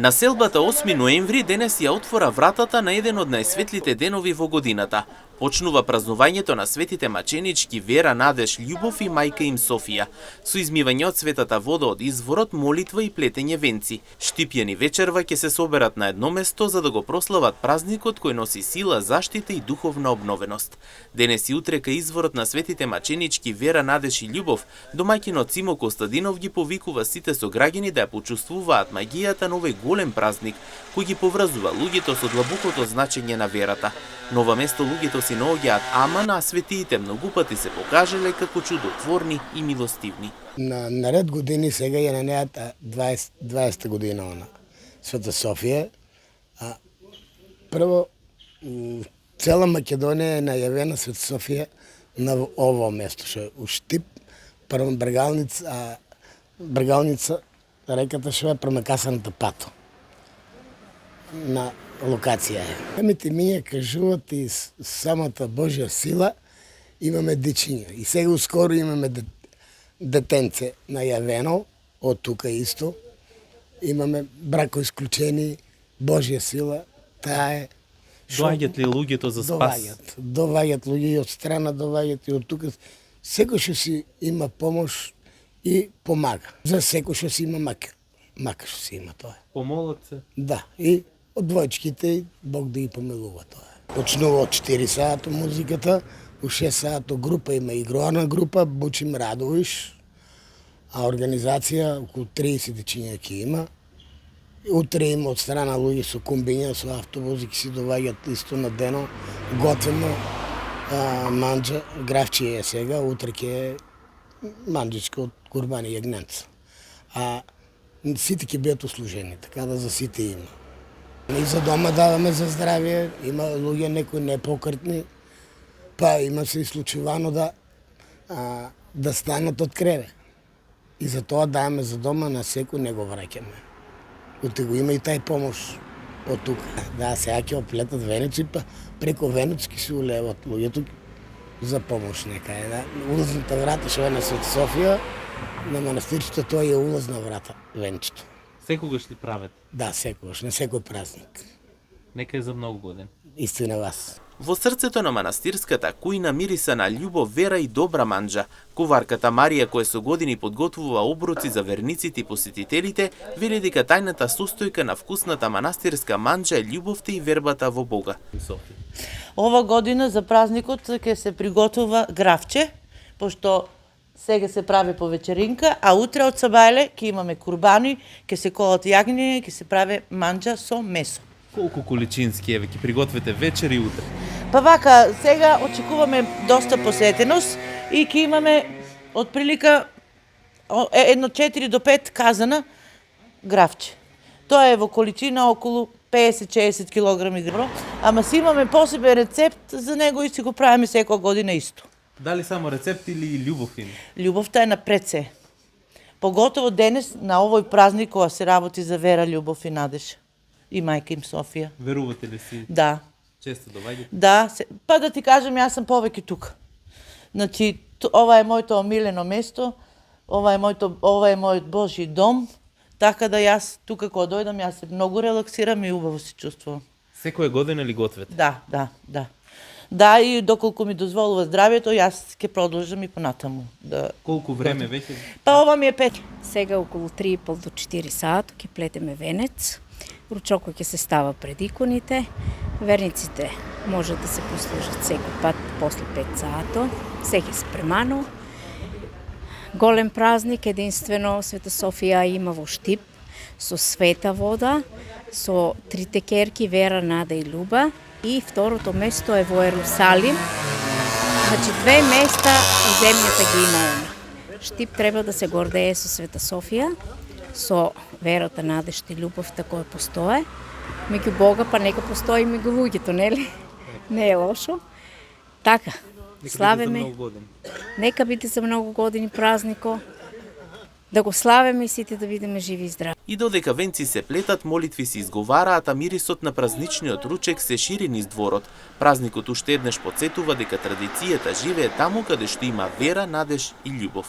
Населбата 8 ноември денес ја отвора вратата на еден од најсветлите денови во годината. Почнува празнувањето на светите маченички Вера, Надеж, Љубов и мајка им Софија, со измивање од светата вода од изворот, молитва и плетење венци. Штипјани вечерва ќе се соберат на едно место за да го прослават празникот кој носи сила, заштита и духовна обновеност. Денес и утре кај изворот на светите маченички Вера, Надеж и Љубов, домаќинот Симо Костадинов ги повикува сите сограѓани да ја почувствуваат магијата на овој голем празник, кој ги поврзува луѓето со длабокото значење на верата. На ова место луѓето си наоѓаат аман, а светиите многу пати се покажале како чудотворни и милостивни. На наред години сега ја на нејата 20 година на Света Софија. Прво, цела Македонија е најавена Света Софија на ово место, што е у Штип, прво Бргалница, реката што е промекасаната пато. На локација е. Самите мије кажуват и самата Божја сила имаме дечиња. И сега ускоро имаме детенце најавено, од тука исто. Имаме бракоисклучени, Божја сила, таа е. Доаѓаат ли луѓето за спас? Доваѓаат луѓе и од страна, доваѓаат и од тука. Секој што си има помош и помага. За секој што си има мака што си има тоа. Помолат се? Да, и од двојчките Бог да ги помилува тоа. Почнува од 4 сата музиката, у 6 сата група има играна група, Бучим Радовиш, а организација околу 30 дечиња ќе има. Утре има од страна луѓе со комбиња, со автобуси ќе си доваѓаат исто на дено, готвено, манџа, графчија е сега, утре ќе е манџичка од курбани јагненца. А сите ќе бидат услужени, така да за сите има. И за дома даваме за здравје, има луѓе некои непокртни, па има се и случувано да станат од креве. И за тоа даваме за дома, на секој не го враќаме. Оте го има и тај помош од тука. Да, сега ќе оплетат венеци, па преко венец ќе се улеват луѓето за помош некај. Да. Улазната врата што е на Света Софија, на манастирчето, тоа е улазна врата, венчето. Секогаш ли прават? Да, секогаш, на секој празник. Нека е за многу годин. Исто и на вас. Во срцето на манастирската кујна мириса на љубов, вера и добра манџа. Куварката Марија, која со години подготвува оброци за верниците и посетителите, вели дека тајната состојка на вкусната манастирска манџа е љубовта и вербата во Бога. Ова година за празникот ќе се приготвува графче, пошто сега се прави по вечеринка, а утре од сабајле ќе имаме курбани, ќе се колат јагниња, ќе се прави манџа со месо. Колку количински еве ќе приготвите вечер и утре? Па вака, сега очекуваме доста посетеност и ќе имаме отприлика едно 4 до 5 казана графче. Тоа е во количина околу 50-60 кг, ама си имаме посебен рецепт за него и си го правиме секоја година исто. Дали само рецепт или љубов има? Љубовта е напред се. Поготово денес на овој празник кога се работи за вера, љубов и надеж. И мајка им Софија. Верувате ли си? Да. Често доваѓате? Да, па да ти кажам, јас сум повеќе тука. Значи, ова е моето омилено место, ова е мојот Божји дом, така да јас тука кога дојдам, јас се многу релаксирам и убаво се чувствувам. Секоја година ли гответе? Да. Да, и доколку ми дозволува здравјето, јас ќе продолжам и понатаму. Колку време веќе? Па ова ми е 5. Сега околу 3,5 до 4 сата ќе плетеме венец. Ручокот ќе се става пред иконите. Верниците можат да се послужат секој пат после 5 сата. Се ќе спремано. Голем празник, единствено Света Софија има во Штип, со света вода, со трите керки Вера, Нада и Љуба. И второто место е во Ерусалим. Значи 2 места у земјата ги имаме. Штип треба да се гордее со Света Софија, со верата, надеж и љубовта која постое. Меѓу Бога па нека постои меѓу луѓето, нели? Не е лошо. Така, славиме. Нека биде за многу години празнико. Да го славиме и сите да бидеме живи и здрави. И додека венци се плетат, молитви се изговараат, а мирисот на празничниот ручек се шири низ дворот. Празникот уште еднаш потсетува дека традицијата живее таму каде што има вера, надеж и љубов.